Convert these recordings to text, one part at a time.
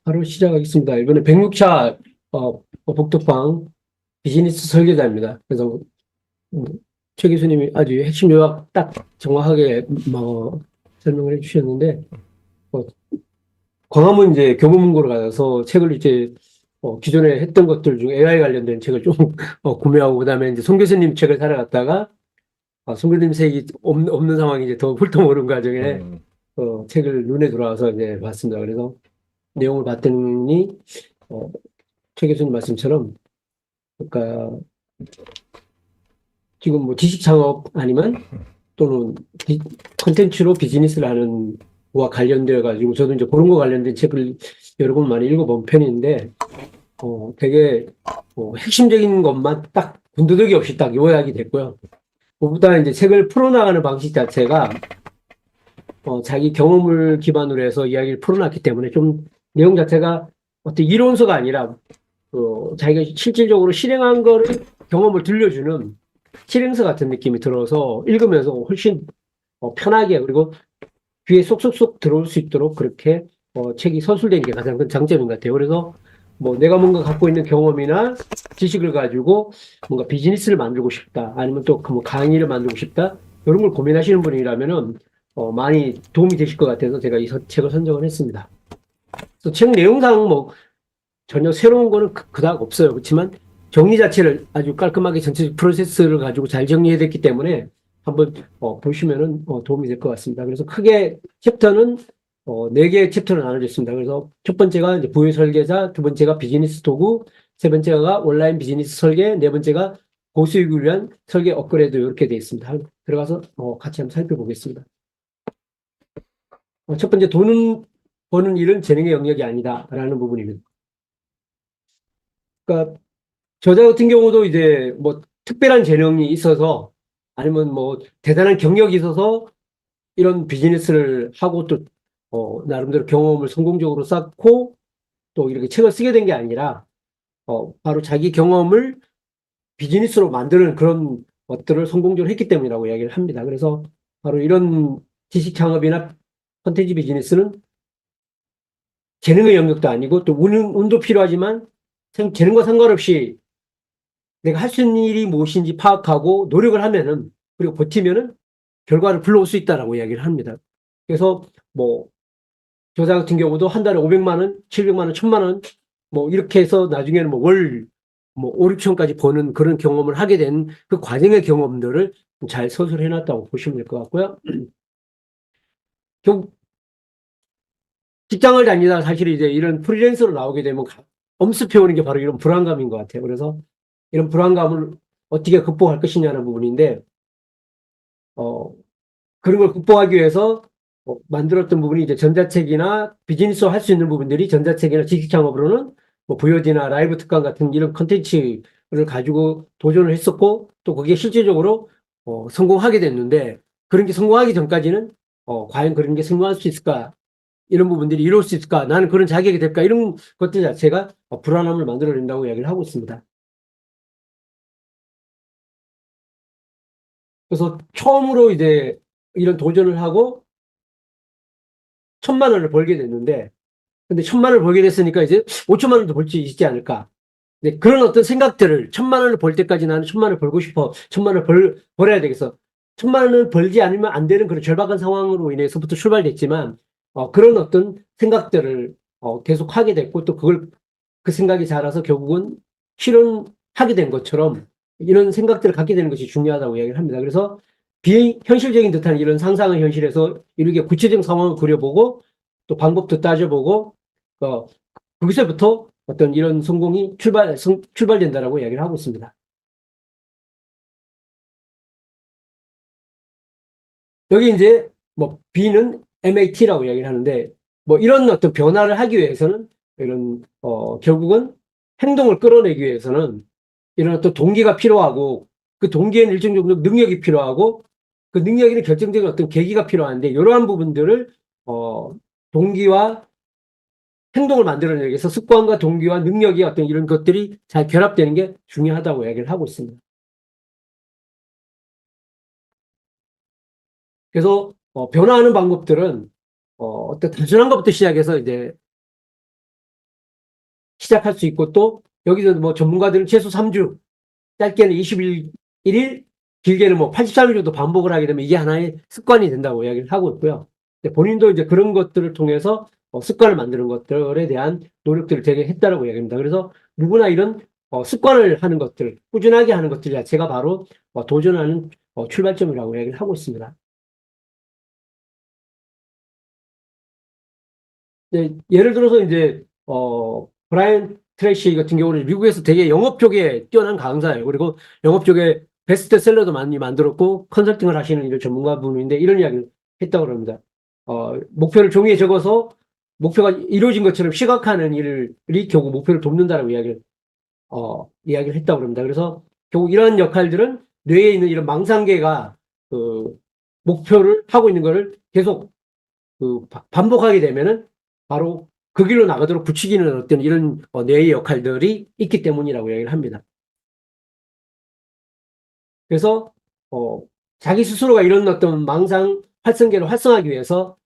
바로 시작하겠습니다. 이번에 106차 복덕방 비즈니스 설계자입니다. 그래서 음, 최 교수님이 아주 핵심 요약 딱 정확하게 설명을 해주셨는데 어, 광화문 이제 교보문고로 가서 책을 이제 기존에 했던 것들 중 AI 관련된 책을 좀 구매하고 그다음에 이제 송 교수님 책을 사러 갔다가 송 교수님 책이 없는 상황이 이제 더 훑어보는 과정에 음, 책을 눈에 들어와서 이제 봤습니다. 그래서 내용을 봤더니 어, 최 교수님 말씀처럼 그러니까 지금 뭐 지식 창업 아니면 또는 콘텐츠로 비즈니스를 하는 거와 관련되어 가지고 저도 이제 그런 거 관련된 책을 여러 번 많이 읽어본 편인데 되게 핵심적인 것만 딱 군더더기 없이 딱 요약이 됐고요. 그보다 이제 책을 풀어나가는 방식 자체가 자기 경험을 기반으로 해서 이야기를 풀어놨기 때문에 좀 내용 자체가 어떤 이론서가 아니라 자기가 실질적으로 실행한 거를 경험을 들려주는 실행서 같은 느낌이 들어서 읽으면서 훨씬 편하게 그리고 귀에 쏙쏙쏙 들어올 수 있도록 그렇게 책이 서술된 게 가장 큰 장점인 것 같아요. 그래서 뭐 내가 뭔가 갖고 있는 경험이나 지식을 가지고 뭔가 비즈니스를 만들고 싶다 아니면 또 그 뭐 강의를 만들고 싶다 이런 걸 고민하시는 분이라면은 많이 도움이 되실 것 같아서 제가 이 책을 선정을 했습니다. 그래서 책 내용상 뭐 전혀 새로운 거는 그닥 없어요. 그렇지만 정리 자체를 아주 깔끔하게 전체 프로세스를 가지고 잘 정리해냈기 때문에 한번 보시면은 도움이 될 것 같습니다. 그래서 크게 챕터는 네 개의 챕터로 나눠져 있습니다. 그래서 첫 번째가 이제 부의 설계자, 두 번째가 비즈니스 도구, 세 번째가 온라인 비즈니스 설계, 네 번째가 고수익을 위한 설계 업그레이드 이렇게 되어 있습니다. 들어가서 같이 한번 살펴보겠습니다. 첫 번째 돈은 버는 일은 재능의 영역이 아니다라는 부분입니다. 그러니까 저자 같은 경우도 이제 뭐 특별한 재능이 있어서 아니면 뭐 대단한 경력이 있어서 이런 비즈니스를 하고 또 나름대로 경험을 성공적으로 쌓고 또 이렇게 책을 쓰게 된 게 아니라 바로 자기 경험을 비즈니스로 만드는 그런 것들을 성공적으로 했기 때문이라고 이야기를 합니다. 그래서 바로 이런 지식 창업이나 콘텐츠 비즈니스는 재능의 영역도 아니고 또 운도 필요하지만 재능과 상관없이 내가 할 수 있는 일이 무엇인지 파악하고 노력을 하면은 그리고 버티면은 결과를 불러올 수 있다라고 이야기를 합니다. 그래서 뭐 저자 같은 경우도 한 달에 500만 원, 700만 원, 1000만 원 뭐 이렇게 해서 나중에는 뭐 월 뭐 5, 6천까지 버는 그런 경험을 하게 된 그 과정의 경험들을 잘 서술해 놨다고 보시면 될 것 같고요. 결국 직장을 다니다 사실 이제 이런 프리랜서로 나오게 되면 엄습해 오는 게 바로 이런 불안감인 것 같아요. 그래서 이런 불안감을 어떻게 극복할 것이냐는 부분인데 어, 그런 걸 극복하기 위해서 만들었던 부분이 이제 전자책이나 비즈니스로 할 수 있는 부분들이 전자책이나 지식창업으로는 뭐 VOD나 라이브 특강 같은 이런 컨텐츠를 가지고 도전을 했었고 또 그게 실질적으로 성공하게 됐는데 그런 게 성공하기 전까지는 과연 그런 게 성공할 수 있을까? 이런 부분들이 이룰 수 있을까? 나는 그런 자격이 될까? 이런 것들 자체가 불안함을 만들어낸다고 이야기를 하고 있습니다. 그래서 처음으로 이제 이런 도전을 하고 1000만 원을 벌게 됐는데 근데 1000만 원을 벌게 됐으니까 이제 5천만 원도 벌 수 있지 않을까. 네, 그런 어떤 생각들을 1000만 원을 벌 때까지 나는 1000만 원을 벌고 싶어. 1000만 원을 벌어야 되겠어. 1000만 원을 벌지 않으면 안 되는 그런 절박한 상황으로 인해서부터 출발됐지만 그런 어떤 생각들을 계속 하게 됐고 또 그걸 그 생각이 자라서 결국은 실현하게 된 것처럼 이런 생각들을 갖게 되는 것이 중요하다고 이야기를 합니다. 그래서 비현실적인 듯한 이런 상상의 현실에서 이렇게 구체적인 상황을 그려보고 또 방법도 따져보고 어, 거기서부터 어떤 이런 성공이 출발된다라고 이야기를 하고 있습니다. 여기 이제 뭐 B는 MAT라고 이야기를 하는데 뭐 이런 어떤 변화를 하기 위해서는 이런 결국은 행동을 끌어내기 위해서는 이런 어떤 동기가 필요하고 그 동기에는 일정 정도 능력이 필요하고 그 능력에는 결정적인 어떤 계기가 필요한데 이러한 부분들을 어 동기와 행동을 만들어내기 위해서 습관과 동기와 능력이 어떤 이런 것들이 잘 결합되는 게 중요하다고 이야기를 하고 있습니다. 그래서 변화하는 방법들은 어떤 단순한 것부터 시작해서 이제 시작할 수 있고 또 여기서 뭐 전문가들은 최소 3주, 짧게는 21일, 길게는 뭐 83일 정도 반복을 하게 되면 이게 하나의 습관이 된다고 이야기를 하고 있고요. 본인도 이제 그런 것들을 통해서 습관을 만드는 것들에 대한 노력들을 되게 했다라고 이야기합니다. 그래서 누구나 이런 습관을 하는 것들, 꾸준하게 하는 것들 자체가 바로 도전하는 출발점이라고 이야기를 하고 있습니다. 네, 예를 들어서 이제 브라이언 트레이시 같은 경우는 미국에서 되게 영업 쪽에 뛰어난 강사예요. 그리고 영업 쪽에 베스트셀러도 많이 만들었고 컨설팅을 하시는 이런 전문가분인데 이런 이야기를 했다고 합니다. 목표를 종이에 적어서 목표가 이루어진 것처럼 시각화하는 일이 결국 목표를 돕는다라고 이야기를 했다고 합니다. 그래서 결국 이러한 역할들은 뇌에 있는 이런 망상계가 그 목표를 하고 있는 것을 계속 반복하게 되면은 바로 그 길로 나가도록 부추기는 어떤 이런 뇌의 역할들이 있기 때문이라고 얘기를 합니다. 그래서 자기 스스로가 이런 어떤 망상 활성계를 활성화하기 위해서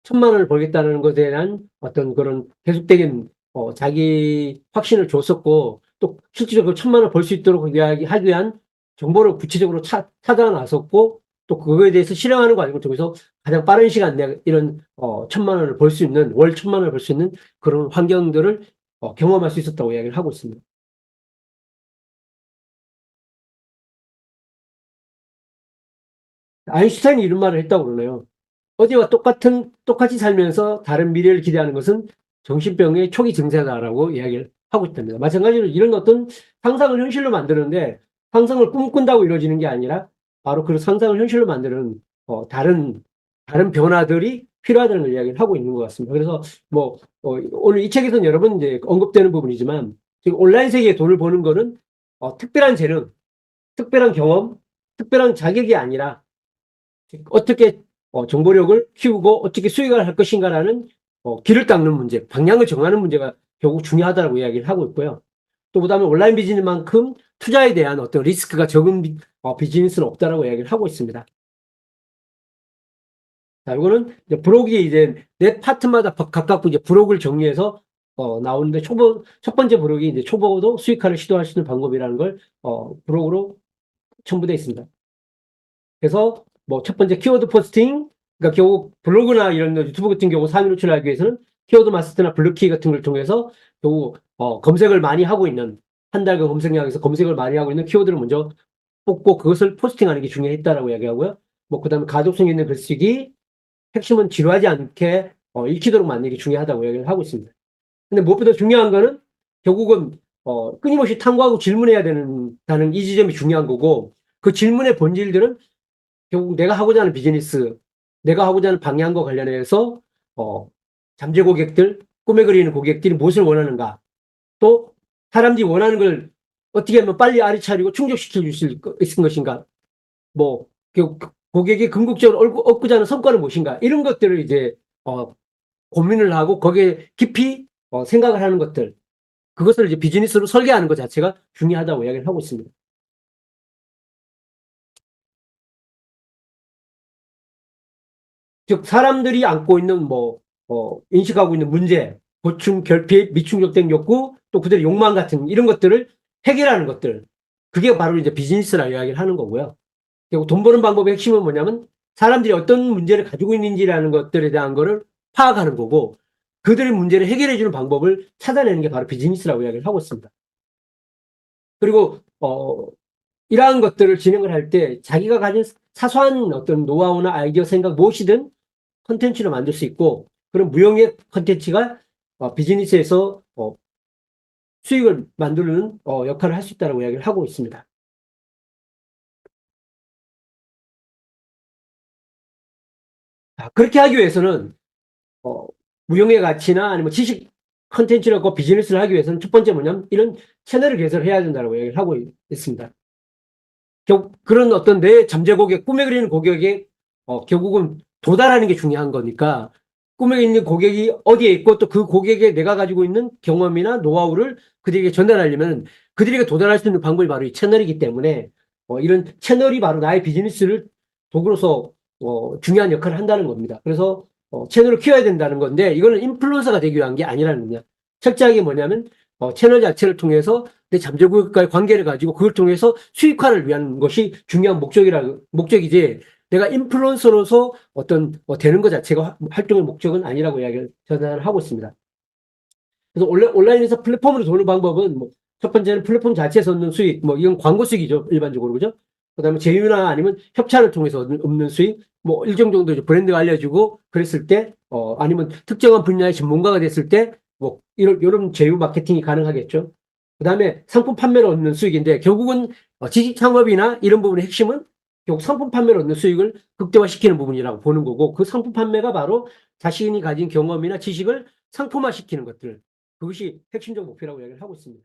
1,000만 원을 벌겠다는 것에 대한 어떤 그런 계속적인 자기 확신을 줬었고 또 실질적으로 1,000만 원을 벌 수 있도록 하기 위한 정보를 구체적으로 찾아 나섰고 또 그거에 대해서 실행하는 과정을 통해서 가장 빠른 시간 내에 이런 1,000만 원을 벌 수 있는 월 1,000만 원을 벌 수 있는 그런 환경들을 경험할 수 있었다고 이야기를 하고 있습니다. 아인슈타인이 이런 말을 했다고 그러네요. 어제와 똑같이 살면서 다른 미래를 기대하는 것은 정신병의 초기 증세다라고 이야기를 하고 있답니다. 마찬가지로 이런 어떤 상상을 현실로 만드는데 상상을 꿈꾼다고 이루어지는 게 아니라 바로 그 상상을 현실로 만드는 다른 변화들이 필요하다는 걸 이야기를 하고 있는 것 같습니다. 그래서 뭐 오늘 이 책에서는 여러 번 이제 언급되는 부분이지만 지금 온라인 세계에 돈을 버는 거는 특별한 재능, 특별한 경험, 특별한 자격이 아니라 어떻게 정보력을 키우고 어떻게 수익을 할 것인가라는 길을 닦는 문제, 방향을 정하는 문제가 결국 중요하다고 이야기를 하고 있고요. 또 그다음에 온라인 비즈니스만큼 투자에 대한 어떤 리스크가 적은 비즈니스는 없다라고 이야기를 하고 있습니다. 자, 이거는 이제 브록이 이제 내 파트마다 각각 이제 브록을 정리해서 나오는데 첫 번째 브록이 이제 초보도 수익화를 시도할 수 있는 방법이라는 걸 브록으로 첨부되어 있습니다. 그래서 뭐 첫 번째 키워드 포스팅, 그러니까 결국 블로그나 이런 유튜브 같은 경우 상위 노출을 하기 위해서는 키워드 마스터나 블루키 같은 걸 통해서 결국 검색을 많이 하고 있는 한 달간 검색량에서 검색을 많이 하고 있는 키워드를 먼저 뽑고 그것을 포스팅하는 게 중요했다라고 이야기하고요. 뭐 그다음에 가독성 있는 글쓰기, 핵심은 지루하지 않게 읽히도록 만드는 게 중요하다고 이야기를 하고 있습니다. 근데 무엇보다 중요한 거는 결국은 끊임없이 탐구하고 질문해야 된다는 이 지점이 중요한 거고 그 질문의 본질들은 결국 내가 하고자 하는 비즈니스, 내가 하고자 하는 방향과 관련해서 잠재 고객들, 꿈에 그리는 고객들이 무엇을 원하는가, 또 사람들이 원하는 걸 어떻게 하면 빨리 알아차리고 충족시킬 수 있을 것인가, 뭐 고객이 궁극적으로 얻고자 하는 성과는 무엇인가 이런 것들을 이제 고민을 하고 거기에 깊이 생각을 하는 것들, 그것을 이제 비즈니스로 설계하는 것 자체가 중요하다고 이야기를 하고 있습니다. 즉 사람들이 안고 있는 인식하고 있는 문제, 고충, 결핍, 미충족된 욕구, 또 그들의 욕망 같은 이런 것들을 해결하는 것들, 그게 바로 이제 비즈니스라 이야기를 하는 거고요. 그리고 돈 버는 방법의 핵심은 뭐냐면 사람들이 어떤 문제를 가지고 있는지라는 것들에 대한 거를 파악하는 거고 그들의 문제를 해결해 주는 방법을 찾아내는 게 바로 비즈니스라고 이야기를 하고 있습니다. 그리고 이러한 것들을 진행을 할 때 자기가 가진 사소한 어떤 노하우나 아이디어, 생각 무엇이든 컨텐츠로 만들 수 있고 그런 무형의 컨텐츠가 비즈니스에서 수익을 만드는 역할을 할 수 있다고 이야기를 하고 있습니다. 그렇게 하기 위해서는 무형의 가치나 아니면 지식 컨텐츠를 갖고 비즈니스를 하기 위해서는 첫 번째 뭐냐면 이런 채널을 개설해야 된다고 얘기를 하고 있습니다. 그런 어떤 내 잠재 고객, 꿈에 그리는 고객에 결국은 도달하는 게 중요한 거니까 꿈에 있는 고객이 어디에 있고 또 그 고객에 내가 가지고 있는 경험이나 노하우를 그들에게 전달하려면 그들에게 도달할 수 있는 방법이 바로 이 채널이기 때문에 이런 채널이 바로 나의 비즈니스를 도구로서 중요한 역할을 한다는 겁니다. 그래서 채널을 키워야 된다는 건데 이거는 인플루언서가 되기 위한 게 아니라는 거냐. 철저하게 뭐냐면 채널 자체를 통해서 내 잠재구역과의 관계를 가지고 그걸 통해서 수익화를 위한 것이 중요한 목적이지 내가 인플루언서로서 어떤 되는 것 자체가 활동의 목적은 아니라고 이야기를 전환을 하고 있습니다. 그래서 온라인에서 플랫폼으로 도는 방법은 뭐 첫 번째는 플랫폼 자체에서 얻는 수익, 뭐 이건 광고 수익이죠, 일반적으로. 그죠? 그다음에 제휴나 아니면 협찬을 통해서 얻는 수익, 뭐 일정 정도 이제 브랜드가 알려주고 그랬을 때, 아니면 특정한 분야의 전문가가 됐을 때, 뭐 이런 제휴 마케팅이 가능하겠죠. 그다음에 상품 판매로 얻는 수익인데 결국은 지식 창업이나 이런 부분의 핵심은 결국 상품 판매로 얻는 수익을 극대화시키는 부분이라고 보는 거고, 그 상품 판매가 바로 자신이 가진 경험이나 지식을 상품화시키는 것들, 그것이 핵심적 목표라고 이야기를 하고 있습니다.